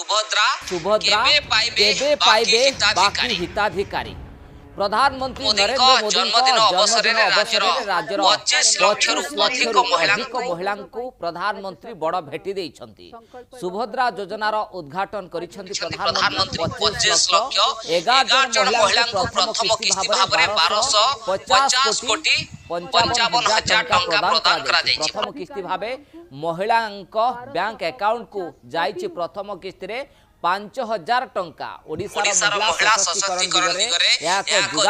सुभद्रा केबे पाइबे बाकी हिताधिकारी। प्रधानमंत्री नरेंद्र मोदी जन्मदिन अवसर में राज्यर 25 लाख अधिक महिला प्रधानमंत्री बड़ भेटी देइछंती। सुभद्रा योजनार उद्घाटन करिसेंती प्रधानमंत्री। 25 लाख 11 जन महिला प्रथम किस्ती भाव 1250 कोटी 55,000 टंका प्रदान करा जायछि। प्रथम किस्ती भाव महिला बैंक अकाउंट को जाइछि। प्रथम किस्ती रे 5,000 टंका। ओडिशार महिला सशक्तिकरण दिगरे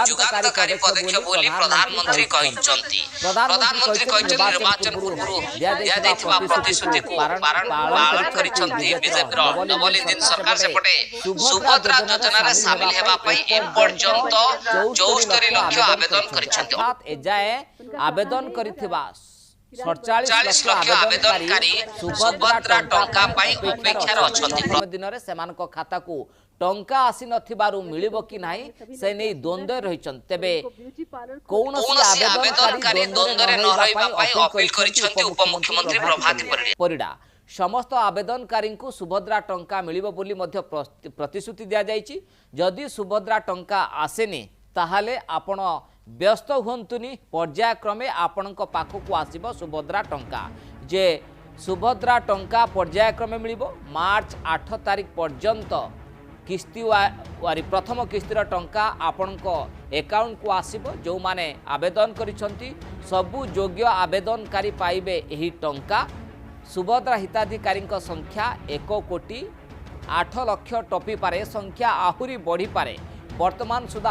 जुगांतकारी पदक्षेप बोली प्रधानमंत्री कहिसंती। प्रधानमंत्री कहिसंती निर्वाचन पूर्व दिया जायथिबा प्रतिश्रुति को पालन करिसंती। बीजेपी डबल इंजिन सरकार सेपटे सुभद्रा योजना रे शामिल हेबा पई ए पर्यंत 74 लाख आवेदन करिसंती। एजाए आवेदन करिथिबा 47 लाख आवेदनकारी सुभद्रा टंका पाई अपेक्षार अछंती। दिन रे सेमानक खाता को टंका आसी नथिबारु मिलिबो कि नाही से नै द्वंद्व रहिछन। तेबे कोनोसी आवेदनकारी द्वंद्व रे न रहबा पाई अपील करिसंती उपमुख्यमंत्री प्रभाती परिडा। समस्त आवेदनकारी को सुभद्रा टंका मिलिबो बोली मध्य प्रतिश्रुति दिया जायछि। जदि सुभद्रा टंका आसेनी ताहाले आपण व्यस्त हुंतुनी। पर्यायक्रमे आपणक पाखक आसीबो सुभद्रा टंका। जे सुभद्रा टंका पर्यायक्रमे मिलिबो। मार्च 8 तारिख पर्यंत किस्ती वारी प्रथम किस्तीर टंका आपणक अकाउंट को आसीबो। जो माने आवेदन करिसंती सबु योग्य आवेदनकारी पाइबे एही टंका। सुभद्रा हिताधिकारी संख्या 1 कोटी 8 लाख टपी पारे। संख्या आहुरी बढ़ी पारे। वर्तमान सुधा